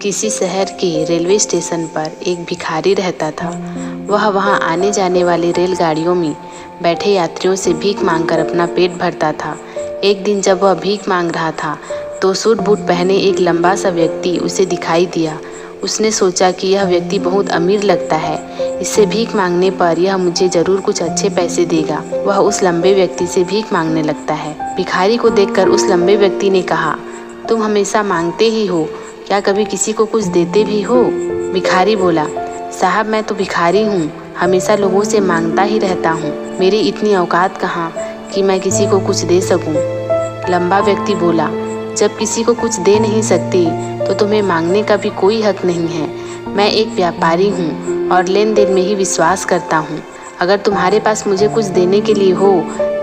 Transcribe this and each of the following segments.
किसी शहर के रेलवे स्टेशन पर एक भिखारी रहता था। वह वहां आने जाने वाली रेलगाड़ियों में बैठे यात्रियों से भीख मांगकर अपना पेट भरता था। एक दिन जब वह भीख मांग रहा था तो सूट बूट पहने एक लंबा सा व्यक्ति उसे दिखाई दिया। उसने सोचा कि यह व्यक्ति बहुत अमीर लगता है, इससे भीख मांगने पर यह मुझे जरूर कुछ अच्छे पैसे देगा। वह उस लंबे व्यक्ति से भीख मांगने लगता है। भिखारी को देखकर उस लंबे व्यक्ति ने कहा, तुम हमेशा मांगते ही हो, क्या कभी किसी को कुछ देते भी हो? भिखारी बोला, साहब मैं तो भिखारी हूँ, हमेशा लोगों से मांगता ही रहता हूँ। मेरी इतनी औकात कहाँ कि मैं किसी को कुछ दे सकूँ। लंबा व्यक्ति बोला, जब किसी को कुछ दे नहीं सकते तो तुम्हें मांगने का भी कोई हक नहीं है। मैं एक व्यापारी हूँ और लेन देन में ही विश्वास करता हूँ। अगर तुम्हारे पास मुझे कुछ देने के लिए हो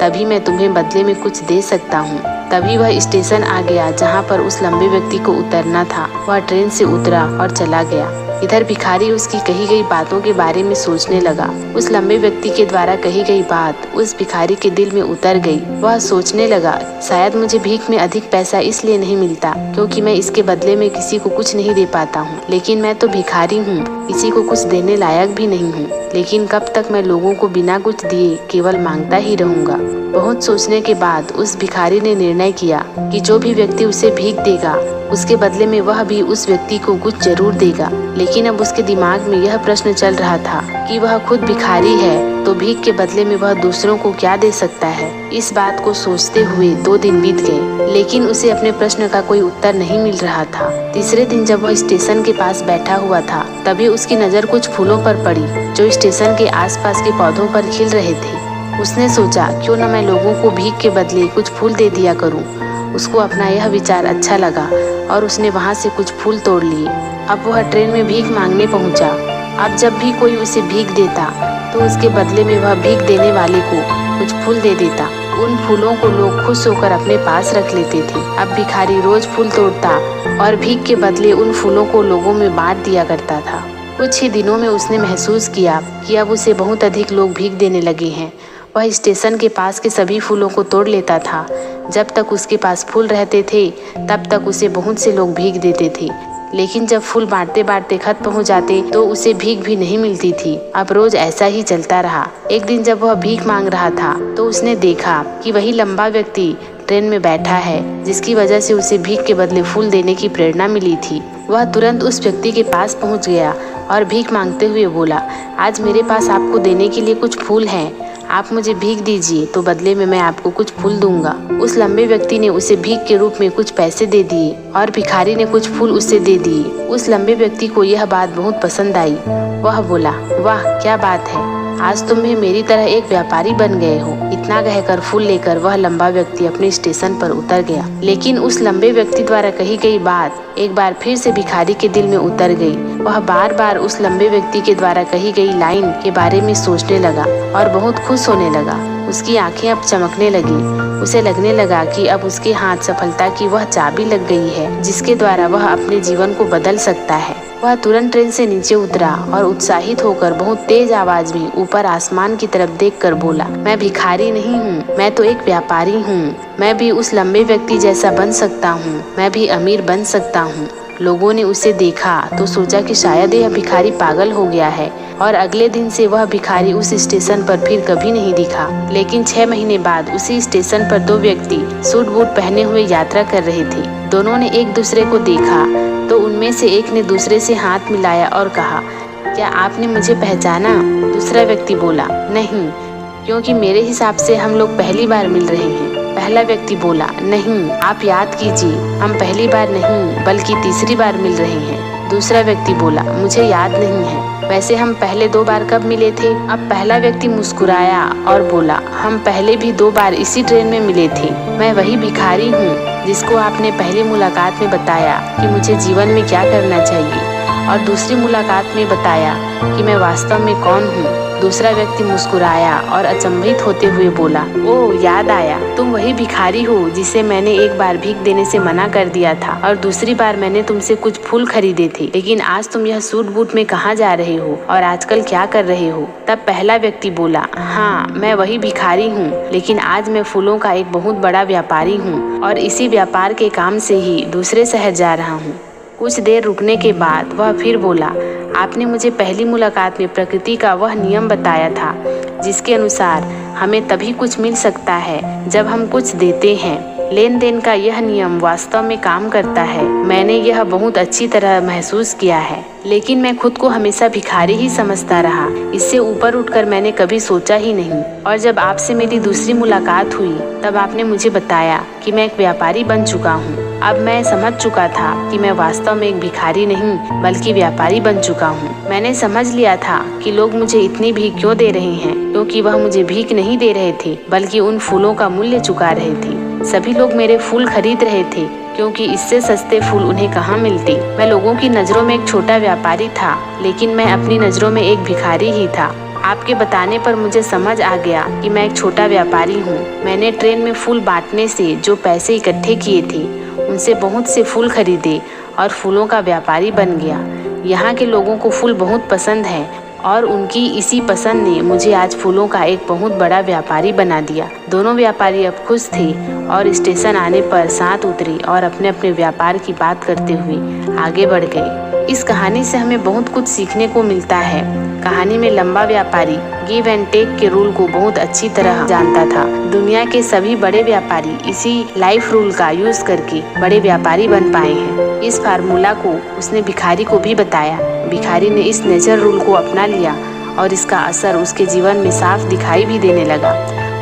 तभी मैं तुम्हें बदले में कुछ दे सकता हूँ। तभी वह स्टेशन आ गया जहाँ पर उस लंबे व्यक्ति को उतरना था। वह ट्रेन से उतरा और चला गया। इधर भिखारी उसकी कही गई बातों के बारे में सोचने लगा। उस लंबे व्यक्ति के द्वारा कही गई बात उस भिखारी के दिल में उतर गई। वह सोचने लगा, शायद मुझे भीख में अधिक पैसा इसलिए नहीं मिलता क्योंकि मैं इसके बदले में किसी को कुछ नहीं दे पाता हूँ। लेकिन मैं तो भिखारी हूँ, किसी को कुछ देने लायक भी नहीं हूँ। लेकिन कब तक मैं लोगों को बिना कुछ दिए केवल मांगता ही रहूंगा। बहुत सोचने के बाद उस भिखारी ने निर्णय किया कि जो भी व्यक्ति उसे भीख देगा उसके बदले में वह भी उस व्यक्ति को कुछ जरूर देगा। लेकिन अब उसके दिमाग में यह प्रश्न चल रहा था कि वह खुद भिखारी है तो भीख के बदले में वह दूसरों को क्या दे सकता है। इस बात को सोचते हुए 2 दिन बीत गए, लेकिन उसे अपने प्रश्न का कोई उत्तर नहीं मिल रहा था। तीसरे दिन जब वह स्टेशन के पास बैठा हुआ था तभी उसकी नजर कुछ फूलों पर पड़ी जो स्टेशन के आसपास के पौधों पर खिल रहे थे। उसने सोचा, क्यों न मैं लोगों को भीख के बदले कुछ फूल दे दिया करूं। उसको अपना यह विचार अच्छा लगा और उसने वहां से कुछ फूल तोड़ लिए। अब वह ट्रेन में भीख मांगने पहुंचा। अब जब भी कोई उसे भीख देता तो उसके बदले में वह भीख देने वाले को कुछ फूल दे देता। उन फूलों को लोग खुश होकर अपने पास रख लेते थे। अब भिखारी रोज फूल तोड़ता और भीख के बदले उन फूलों को लोगों में बांट दिया करता था। कुछ ही दिनों में उसने महसूस किया कि अब उसे बहुत अधिक लोग भीख देने लगे हैं। वह स्टेशन के पास के सभी फूलों को तोड़ लेता था। जब तक उसके पास फूल रहते थे तब तक उसे बहुत से लोग भीख देते थे, लेकिन जब फूल बांटते बांटते खत्म हो जाते तो उसे भीख भी नहीं मिलती थी। अब रोज ऐसा ही चलता रहा। एक दिन जब वह भीख मांग रहा था तो उसने देखा कि वही लंबा व्यक्ति ट्रेन में बैठा है जिसकी वजह से उसे भीख के बदले फूल देने की प्रेरणा मिली थी। वह तुरंत उस व्यक्ति के पास पहुंच गया और भीख मांगते हुए बोला, आज मेरे पास आपको देने के लिए कुछ फूल हैं, आप मुझे भीख दीजिए तो बदले में मैं आपको कुछ फूल दूंगा। उस लंबे व्यक्ति ने उसे भीख के रूप में कुछ पैसे दे दिए और भिखारी ने कुछ फूल उसे दे दिए। उस लंबे व्यक्ति को यह बात बहुत पसंद आई। वह बोला, वाह क्या बात है, आज तुम भी मेरी तरह एक व्यापारी बन गए हो। इतना कहकर फूल लेकर वह लंबा व्यक्ति अपने स्टेशन पर उतर गया। लेकिन उस लंबे व्यक्ति द्वारा कही गई बात एक बार फिर से भिखारी के दिल में उतर गई। वह बार बार उस लंबे व्यक्ति के द्वारा कही गई लाइन के बारे में सोचने लगा और बहुत खुश होने लगा। उसकी आंखें अब चमकने लगी। उसे लगने लगा कि अब उसके हाथ सफलता की वह चाबी लग गई है जिसके द्वारा वह अपने जीवन को बदल सकता है। वह तुरंत ट्रेन से नीचे उतरा और उत्साहित होकर बहुत तेज आवाज में ऊपर आसमान की तरफ देखकर बोला, मैं भिखारी नहीं हूँ, मैं तो एक व्यापारी हूँ। मैं भी उस लंबे व्यक्ति जैसा बन सकता हूँ, मैं भी अमीर बन सकता हूँ। लोगों ने उसे देखा तो सोचा कि शायद यह भिखारी पागल हो गया है और अगले दिन से वह भिखारी उस स्टेशन पर फिर कभी नहीं दिखा। लेकिन 6 महीने बाद उसी स्टेशन पर 2 व्यक्ति सूट बूट पहने हुए यात्रा कर रहे थे। दोनों ने एक दूसरे को देखा तो उनमें से एक ने दूसरे से हाथ मिलाया और कहा, क्या आपने मुझे पहचाना? दूसरा व्यक्ति बोला, नहीं, क्योंकि मेरे हिसाब से हम लोग पहली बार मिल रहे हैं। पहला व्यक्ति बोला, नहीं, आप याद कीजिए, हम पहली बार नहीं बल्कि तीसरी बार मिल रहे हैं। दूसरा व्यक्ति बोला, मुझे याद नहीं है, वैसे हम पहले 2 बार कब मिले थे? अब पहला व्यक्ति मुस्कुराया और बोला, हम पहले भी 2 बार इसी ट्रेन में मिले थे। मैं वही भिखारी हूँ जिसको आपने पहली मुलाकात में बताया कि मुझे जीवन में क्या करना चाहिए और दूसरी मुलाकात में बताया कि मैं वास्तव में कौन हूँ। दूसरा व्यक्ति मुस्कुराया और अचंभित होते हुए बोला, ओह याद आया, तुम वही भिखारी हो जिसे मैंने एक बार भीख देने से मना कर दिया था और दूसरी बार मैंने तुमसे कुछ फूल खरीदे थे। लेकिन आज तुम यह सूट बूट में कहाँ जा रहे हो और आजकल क्या कर रहे हो? तब पहला व्यक्ति बोला, हाँ मैं वही भिखारी हूँ, लेकिन आज मैं फूलों का एक बहुत बड़ा व्यापारी हूँ और इसी व्यापार के काम से ही दूसरे शहर जा रहा हूँ। कुछ देर रुकने के बाद वह फिर बोला, आपने मुझे पहली मुलाकात में प्रकृति का वह नियम बताया था जिसके अनुसार हमें तभी कुछ मिल सकता है जब हम कुछ देते हैं। लेन देन का यह नियम वास्तव में काम करता है। मैंने यह बहुत अच्छी तरह महसूस किया है, लेकिन मैं खुद को हमेशा भिखारी ही समझता रहा। इससे ऊपर उठकर मैंने कभी सोचा ही नहीं। और जब आपसे मेरी दूसरी मुलाकात हुई तब आपने मुझे बताया कि मैं एक व्यापारी बन चुका हूँ। अब मैं समझ चुका था कि मैं वास्तव में एक भिखारी नहीं बल्कि व्यापारी बन चुका हूँ। मैंने समझ लिया था कि लोग मुझे इतनी भीख क्यों दे रहे हैं, क्योंकि वह मुझे भीख नहीं दे रहे थे बल्कि उन फूलों का मूल्य चुका रहे थे। सभी लोग मेरे फूल खरीद रहे थे क्योंकि इससे सस्ते फूल उन्हें कहाँ मिलते। मैं लोगों की नज़रों में एक छोटा व्यापारी था, लेकिन मैं अपनी नज़रों में एक भिखारी ही था। आपके बताने पर मुझे समझ आ गया कि मैं एक छोटा व्यापारी हूँ। मैंने ट्रेन में फूल बांटने से जो पैसे इकट्ठे किए थे उनसे बहुत से फूल खरीदे और फूलों का व्यापारी बन गया। यहाँ के लोगों को फूल बहुत पसंद है और उनकी इसी पसंद ने मुझे आज फूलों का एक बहुत बड़ा व्यापारी बना दिया। दोनों व्यापारी अब खुश थे और स्टेशन आने पर साथ उतरे और अपने अपने व्यापार की बात करते हुए आगे बढ़ गए। इस कहानी से हमें बहुत कुछ सीखने को मिलता है। कहानी में लंबा व्यापारी गिव एंड टेक के रूल को बहुत अच्छी तरह जानता था। दुनिया के सभी बड़े व्यापारी इसी लाइफ रूल का यूज करके बड़े व्यापारी बन पाए हैं। इस फार्मूला को उसने भिखारी को भी बताया। भिखारी ने इस नेचर रूल को अपना लिया और इसका असर उसके जीवन में साफ दिखाई भी देने लगा।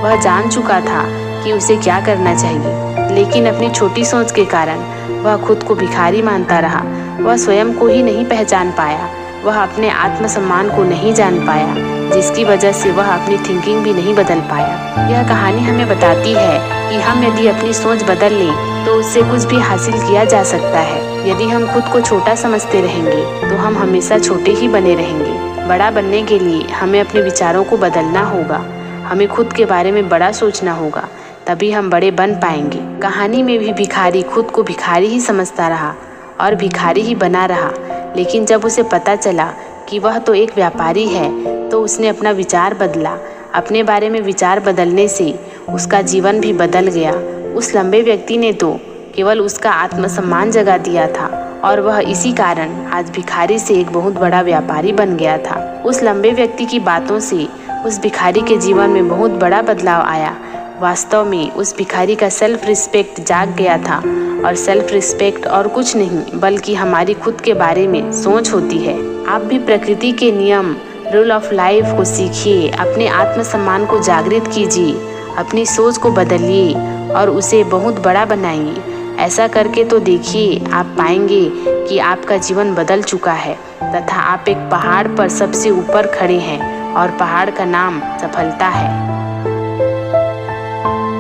वह जान चुका था कि उसे क्या करना चाहिए, लेकिन अपनी छोटी सोच के कारण वह खुद को भिखारी मानता रहा। वह स्वयं को ही नहीं पहचान पाया, वह अपने आत्मसम्मान को नहीं जान पाया, जिसकी वजह से वह अपनी थिंकिंग भी नहीं बदल पाया। यह कहानी हमें बताती है कि हम यदि अपनी सोच बदल लें तो उससे कुछ भी हासिल किया जा सकता है। यदि हम खुद को छोटा समझते रहेंगे तो हम हमेशा छोटे ही बने रहेंगे। बड़ा बनने के लिए हमें अपने विचारों को बदलना होगा। हमें खुद के बारे में बड़ा सोचना होगा, तभी हम बड़े बन पाएंगे। कहानी में भी भिखारी खुद को भिखारी ही समझता रहा और भिखारी ही बना रहा, लेकिन जब उसे पता चला कि वह तो एक व्यापारी है तो उसने अपना विचार बदला। अपने बारे में विचार बदलने से उसका जीवन भी बदल गया। उस लंबे व्यक्ति ने तो केवल उसका आत्मसम्मान जगा दिया था और वह इसी कारण आज भिखारी से एक बहुत बड़ा व्यापारी बन गया था। उस लंबे व्यक्ति की बातों से उस भिखारी के जीवन में बहुत बड़ा बदलाव आया। वास्तव में उस भिखारी का सेल्फ रिस्पेक्ट जाग गया था और सेल्फ रिस्पेक्ट और कुछ नहीं बल्कि हमारी खुद के बारे में सोच होती है। आप भी प्रकृति के नियम रूल ऑफ लाइफ को सीखिए, अपने आत्मसम्मान को जागृत कीजिए, अपनी सोच को बदलिए और उसे बहुत बड़ा बनाइए। ऐसा करके तो देखिए, आप पाएंगे कि आपका जीवन बदल चुका है तथा आप एक पहाड़ पर सबसे ऊपर खड़े हैं और पहाड़ का नाम सफलता है।